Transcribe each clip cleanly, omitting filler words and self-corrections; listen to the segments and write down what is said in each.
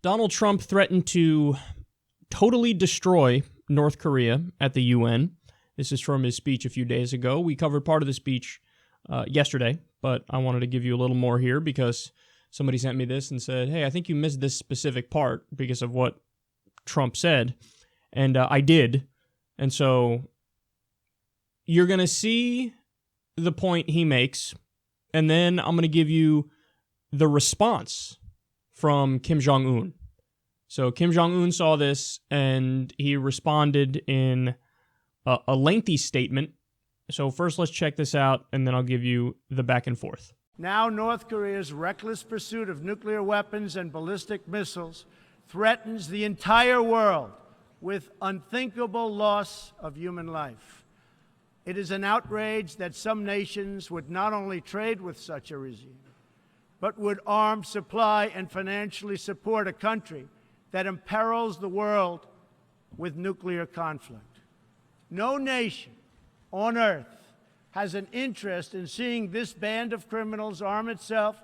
Donald Trump threatened to totally destroy North Korea at the UN. This is from his speech a few days ago. We covered part of the speech yesterday, but I wanted to give you a little more here because somebody sent me this and said, hey, I think you missed this specific part because of what Trump said. And I did. And so you're going to see the point he makes, and then I'm going to give you the response from Kim Jong-un. So Kim Jong-un saw this, and he responded in a lengthy statement. So first, let's check this out, and then I'll give you the back and forth. Now, North Korea's reckless pursuit of nuclear weapons and ballistic missiles threatens the entire world with unthinkable loss of human life. It is an outrage that some nations would not only trade with such a regime, but would arm, supply, and financially support a country that imperils the world with nuclear conflict. No nation on earth has an interest in seeing this band of criminals arm itself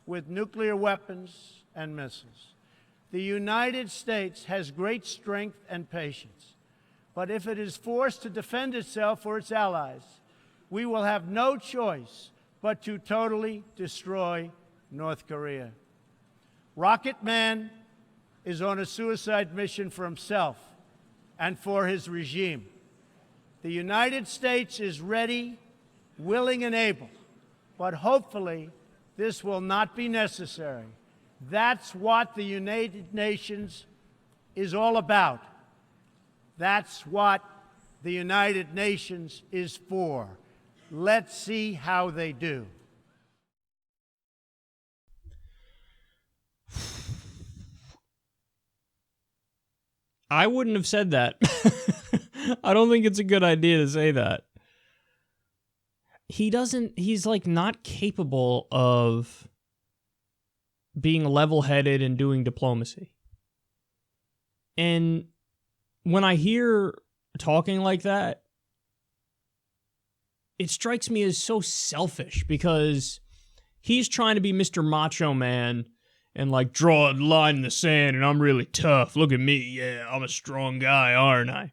with nuclear weapons and missiles. The United States has great strength and patience, but if it is forced to defend itself or its allies, we will have no choice but to totally destroy North Korea. Rocket Man is on a suicide mission for himself and for his regime. The United States is ready, willing, and able, but hopefully this will not be necessary. That's what the United Nations is all about. That's what the United Nations is for. Let's see how they do. I wouldn't have said that. I don't think it's a good idea to say that. He's like not capable of being level-headed and doing diplomacy. And when I hear talking like that, it strikes me as so selfish because he's trying to be Mr. Macho Man and like draw a line in the sand and I'm really tough. Look at me. Yeah, I'm a strong guy, aren't I?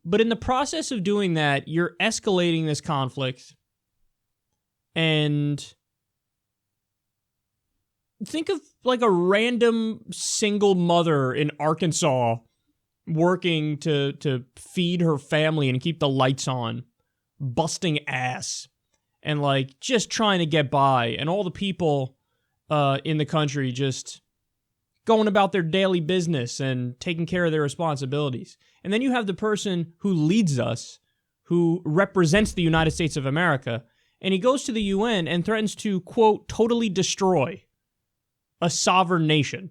But in the process of doing that, you're escalating this conflict. And think of like a random single mother in Arkansas working to feed her family and keep the lights on, busting ass, and like just trying to get by. And all the people in the country just going about their daily business and taking care of their responsibilities. And then you have the person who leads us, who represents the United States of America, and he goes to the UN and threatens to, quote, totally destroy a sovereign nation.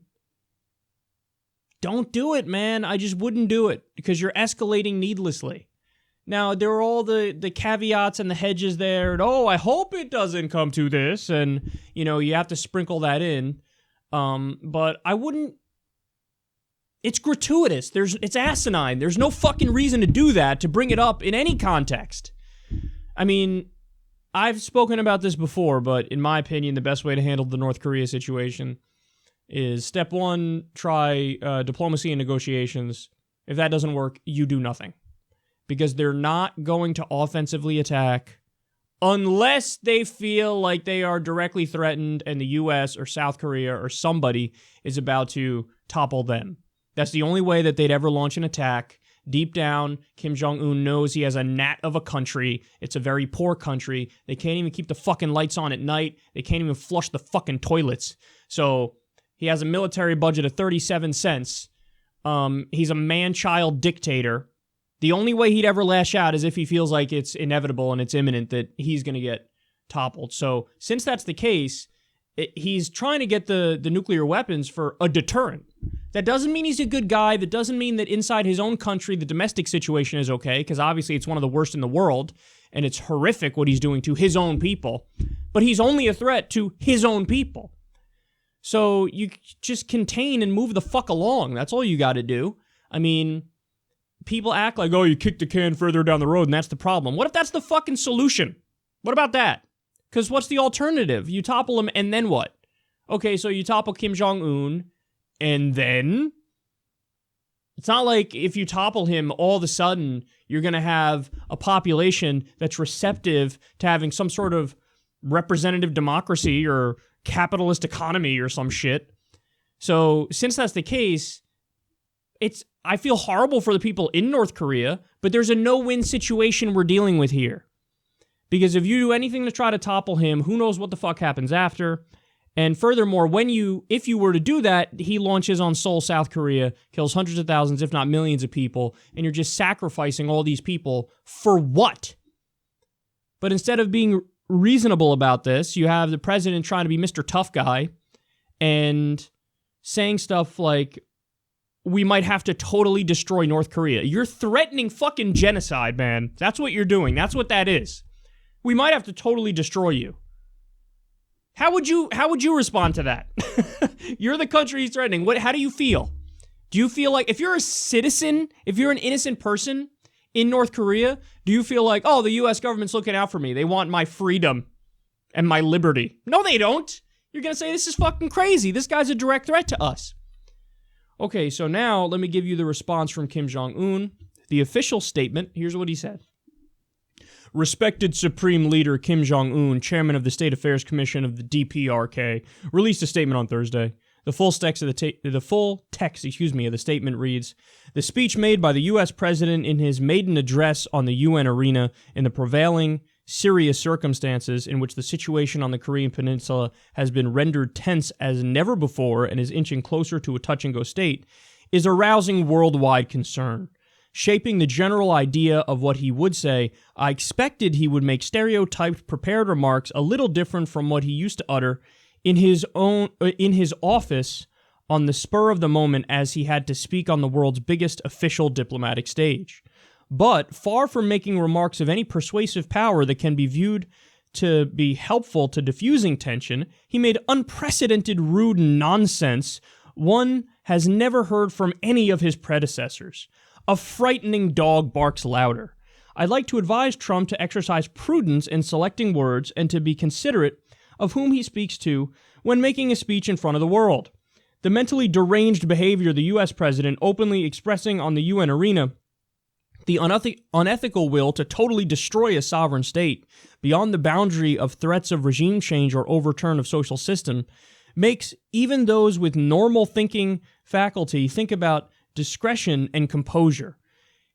Don't do it, man. I just wouldn't do it because you're escalating needlessly. Now, there are all the caveats and the hedges there. And, oh, I hope it doesn't come to this. And, you know, you have to sprinkle that in. But I wouldn't. It's gratuitous. It's asinine. There's no fucking reason to do that, to bring it up in any context. I mean, I've spoken about this before, but in my opinion, the best way to handle the North Korea situation is step one, try diplomacy and negotiations. If that doesn't work, you do nothing. Because they're not going to offensively attack unless they feel like they are directly threatened and the U.S. or South Korea or somebody is about to topple them. That's the only way that they'd ever launch an attack. Deep down, Kim Jong-un knows he has a gnat of a country. It's a very poor country. They can't even keep the fucking lights on at night. They can't even flush the fucking toilets. So he has a military budget of 37 cents. He's a man-child dictator. The only way he'd ever lash out is if he feels like it's inevitable and it's imminent that he's going to get toppled. So since that's the case, he's trying to get the nuclear weapons for a deterrent. That doesn't mean he's a good guy. That doesn't mean that inside his own country, the domestic situation is okay, because obviously it's one of the worst in the world, and it's horrific what he's doing to his own people. But he's only a threat to his own people. So you just contain and move the fuck along. That's all you got to do. I mean, people act like, oh, you kicked the can further down the road, and that's the problem. What if that's the fucking solution? What about that? Because what's the alternative? You topple him, and then what? Okay, so you topple Kim Jong-un, And then it's not like if you topple him, all of a sudden you're going to have a population that's receptive to having some sort of representative democracy or capitalist economy or some shit. So since that's the case, I feel horrible for the people in North Korea, but there's a no-win situation we're dealing with here. Because if you do anything to try to topple him, who knows what the fuck happens after. And furthermore, if you were to do that, he launches on Seoul, South Korea, kills hundreds of thousands, if not millions of people, and you're just sacrificing all these people for what? But instead of being reasonable about this, you have the president trying to be Mr. Tough Guy and saying stuff like, we might have to totally destroy North Korea. You're threatening fucking genocide, man. That's what you're doing. That's what that is. We might have to totally destroy you. How would you respond to that? You're the country he's threatening. How do you feel? Do you feel like, if you're a citizen, if you're an innocent person in North Korea, do you feel like, oh, the U.S. government's looking out for me. They want my freedom and my liberty. No, they don't. You're going to say, this is fucking crazy. This guy's a direct threat to us. Okay, so now let me give you the response from Kim Jong-un. The official statement, here's what he said. Respected Supreme Leader Kim Jong-un, chairman of the State Affairs Commission of the DPRK, released a statement on Thursday. The full text of the statement reads, the speech made by the U.S. President in his maiden address on the UN arena in the prevailing serious circumstances in which the situation on the Korean Peninsula has been rendered tense as never before and is inching closer to a touch-and-go state, is arousing worldwide concern. Shaping the general idea of what he would say, I expected he would make stereotyped, prepared remarks a little different from what he used to utter in his office on the spur of the moment as he had to speak on the world's biggest official diplomatic stage. But far from making remarks of any persuasive power that can be viewed to be helpful to diffusing tension, he made unprecedented rude nonsense one has never heard from any of his predecessors. A frightening dog barks louder. I'd like to advise Trump to exercise prudence in selecting words and to be considerate of whom he speaks to when making a speech in front of the world. The mentally deranged behavior of the U.S. president openly expressing on the UN arena the unethical will to totally destroy a sovereign state beyond the boundary of threats of regime change or overturn of social system makes even those with normal thinking faculty think about discretion and composure.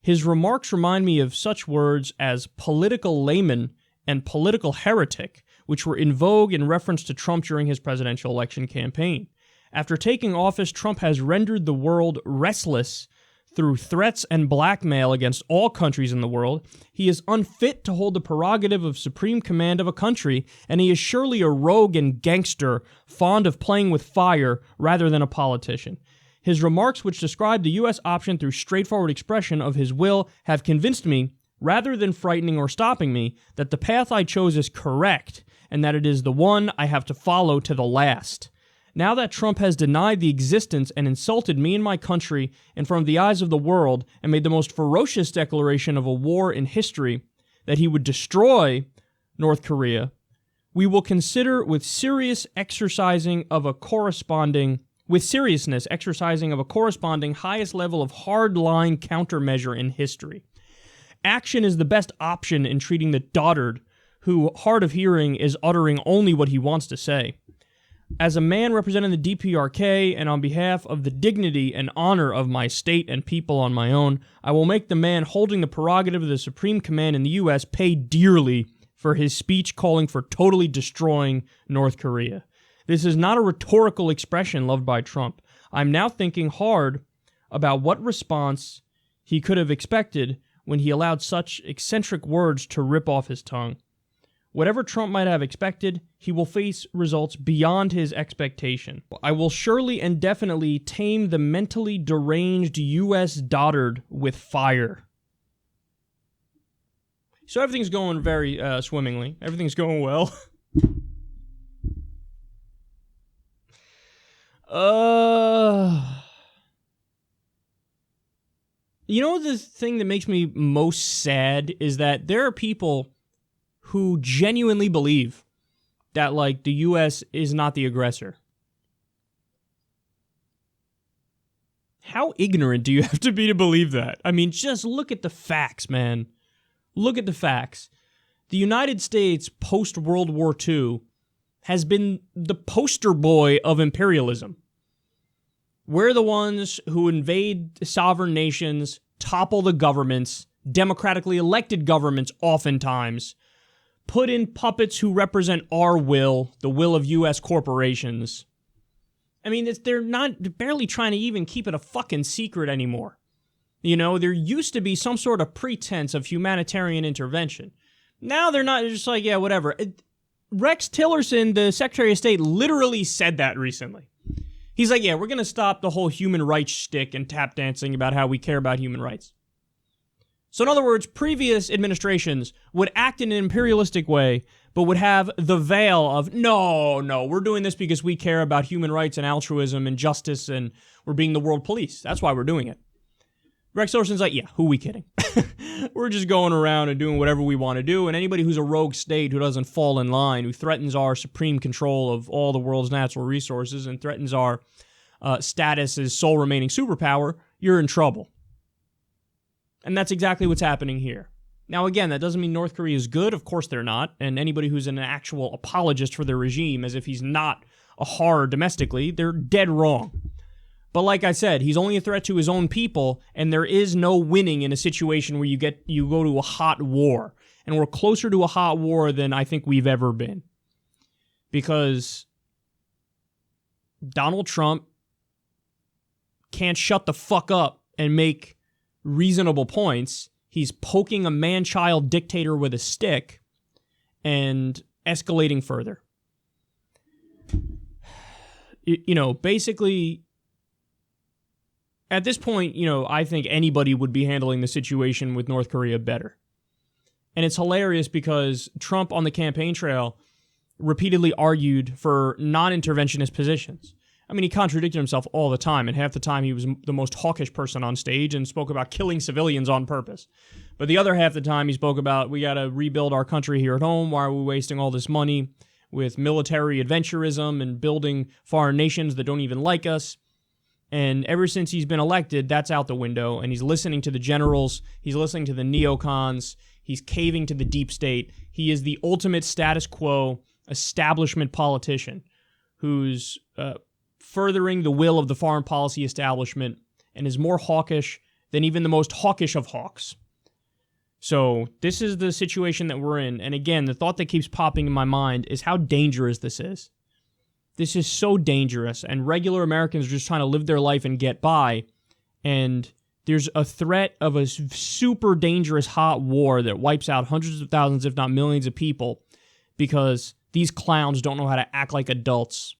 His remarks remind me of such words as political layman and political heretic, which were in vogue in reference to Trump during his presidential election campaign. After taking office, Trump has rendered the world restless through threats and blackmail against all countries in the world. He is unfit to hold the prerogative of supreme command of a country, and he is surely a rogue and gangster, fond of playing with fire rather than a politician. His remarks, which describe the U.S. option through straightforward expression of his will, have convinced me, rather than frightening or stopping me, that the path I chose is correct, and that it is the one I have to follow to the last. Now that Trump has denied the existence and insulted me and my country in front of the eyes of the world and made the most ferocious declaration of a war in history, that he would destroy North Korea, we will consider with seriousness exercising of a corresponding highest level of hardline countermeasure in history. Action is the best option in treating the dotard who, hard of hearing, is uttering only what he wants to say. As a man representing the DPRK and on behalf of the dignity and honor of my state and people on my own, I will make the man holding the prerogative of the supreme command in the U.S. pay dearly for his speech calling for totally destroying North Korea. This is not a rhetorical expression loved by Trump. I'm now thinking hard about what response he could have expected when he allowed such eccentric words to rip off his tongue. Whatever Trump might have expected, he will face results beyond his expectation. I will surely and definitely tame the mentally deranged U.S. dotard with fire. So everything's going very swimmingly. Everything's going well. You know, the thing that makes me most sad is that there are people who genuinely believe that, like, the U.S. is not the aggressor. How ignorant do you have to be to believe that? I mean, just look at the facts, man. Look at the facts. The United States, post-World War II, has been the poster boy of imperialism. We're the ones who invade sovereign nations, topple the governments, democratically elected governments oftentimes, put in puppets who represent our will, the will of U.S. corporations. I mean, they're barely trying to even keep it a fucking secret anymore. You know, there used to be some sort of pretense of humanitarian intervention. Now they're not, they're just like, yeah, whatever. Rex Tillerson, the Secretary of State, literally said that recently. He's like, yeah, we're going to stop the whole human rights shtick and tap dancing about how we care about human rights. So in other words, previous administrations would act in an imperialistic way, but would have the veil of, no, we're doing this because we care about human rights and altruism and justice and we're being the world police. That's why we're doing it. Rex Tillerson's like, yeah, who are we kidding? We're just going around and doing whatever we want to do, and anybody who's a rogue state who doesn't fall in line, who threatens our supreme control of all the world's natural resources and threatens our status as sole remaining superpower, you're in trouble. And that's exactly what's happening here. Now, again, that doesn't mean North Korea is good. Of course they're not. And anybody who's an actual apologist for their regime, as if he's not a horror domestically, they're dead wrong. But like I said, he's only a threat to his own people, and there is no winning in a situation where you go to a hot war. And we're closer to a hot war than I think we've ever been. Because Donald Trump can't shut the fuck up and make reasonable points. He's poking a man-child dictator with a stick and escalating further. You know, basically, at this point, you know, I think anybody would be handling the situation with North Korea better. And it's hilarious because Trump on the campaign trail repeatedly argued for non-interventionist positions. I mean, he contradicted himself all the time, and half the time he was the most hawkish person on stage and spoke about killing civilians on purpose. But the other half the time he spoke about, we got to rebuild our country here at home. Why are we wasting all this money with military adventurism and building foreign nations that don't even like us? And ever since he's been elected, that's out the window, and he's listening to the generals, he's listening to the neocons, he's caving to the deep state. He is the ultimate status quo establishment politician who's furthering the will of the foreign policy establishment and is more hawkish than even the most hawkish of hawks. So this is the situation that we're in. And again, the thought that keeps popping in my mind is how dangerous this is. This is so dangerous, and regular Americans are just trying to live their life and get by, and there's a threat of a super dangerous hot war that wipes out hundreds of thousands, if not millions of people, because these clowns don't know how to act like adults.